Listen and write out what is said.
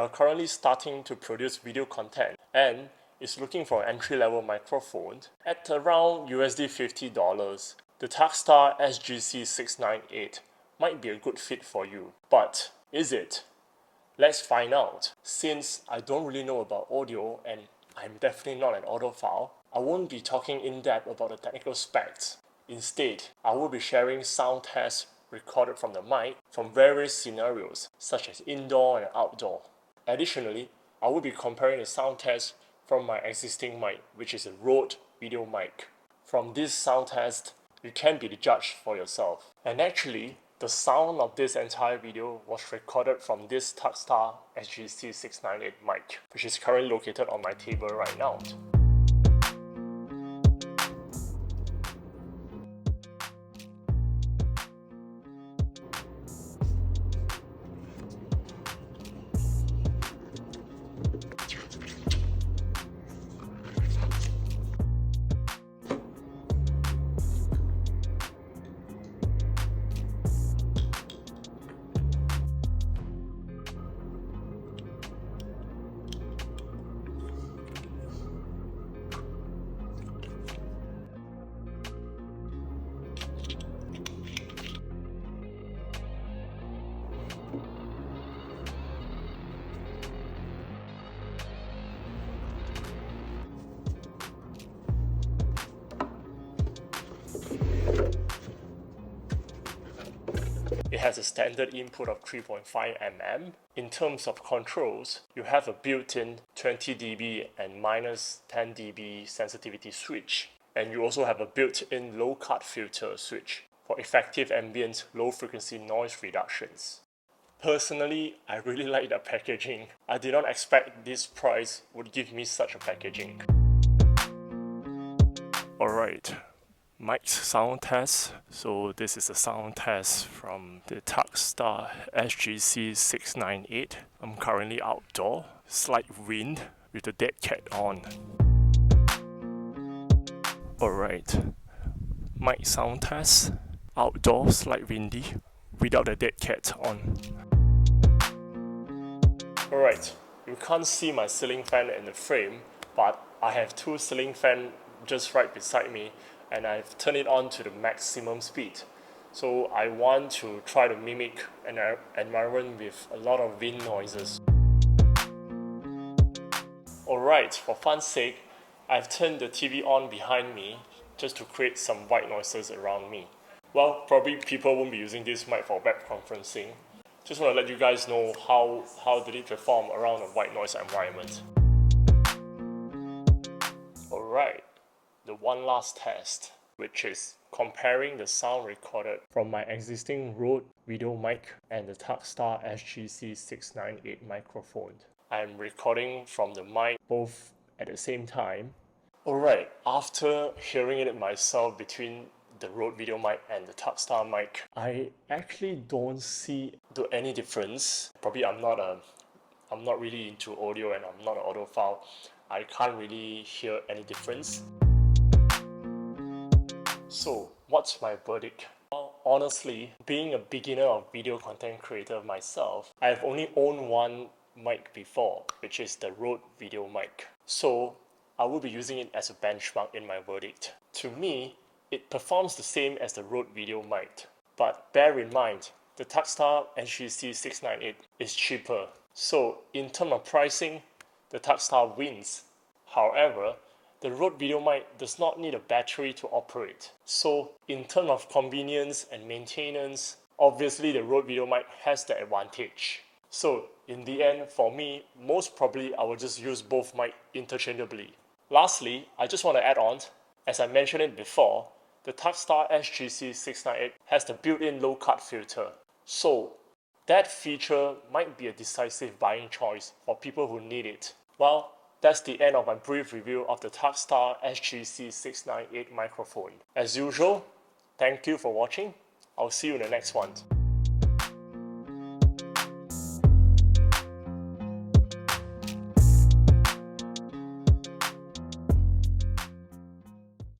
are currently starting to produce video content and is looking for an entry-level microphone at around $50, the Takstar SGC-698 might be a good fit for you. But is it? Let's find out. Since I don't really know about audio and I'm definitely not an audiophile, I won't be talking in depth about the technical specs. Instead, I will be sharing sound tests recorded from the mic from various scenarios such as indoor and outdoor. Additionally, I will be comparing the sound test from my existing mic, which is a Rode video mic. From this sound test, you can be the judge for yourself. And actually, the sound of this entire video was recorded from this Takstar SGC-698 mic, which is currently located on my table right now. It has a standard input of 3.5 mm. In terms of controls, you have a built-in 20 dB and minus 10 dB sensitivity switch. And you also have a built-in low-cut filter switch for effective ambient low-frequency noise reductions. Personally, I really like the packaging. I did not expect this price would give me such a packaging. Alright. Mic sound test. So this is a sound test from the Takstar SGC-698. I'm currently outdoor, slight wind with the DeadCat on. Alright, mic sound test, outdoor, slight windy, without the DeadCat on. Alright, you can't see my ceiling fan in the frame, but I have two ceiling fans just right beside me, and I've turned it on to the maximum speed. So I want to try to mimic an environment with a lot of wind noises. Alright, for fun's sake, I've turned the TV on behind me just to create some white noises around me. Well, probably people won't be using this mic for web conferencing. Just want to let you guys know how did it perform around a white noise environment. Alright. The one last test, which is comparing the sound recorded from my existing Rode video mic and the Takstar SGC-698 microphone. I'm recording from the mic both at the same time. Alright, after hearing it myself between the Rode video mic and the Takstar mic, I actually don't see any difference. Probably I'm not really into audio and I'm not an audiophile. I can't really hear any difference. So, what's my verdict? Well, honestly, being a beginner of video content creator myself, I've only owned one mic before, which is the Rode video mic. So, I will be using it as a benchmark in my verdict. To me, it performs the same as the Rode video mic. But bear in mind, the Takstar SGC-698 is cheaper. So, in terms of pricing, the Takstar wins. However, the Rode video mic does not need a battery to operate. So, in terms of convenience and maintenance, obviously the Rode video mic has the advantage. So, in the end, for me, most probably I will just use both mics interchangeably. Lastly, I just want to add on, as I mentioned it before, the Takstar SGC-698 has the built-in low-cut filter. So, that feature might be a decisive buying choice for people who need it. Well, that's the end of my brief review of the Takstar SGC-698 microphone. As usual, thank you for watching. I'll see you in the next one.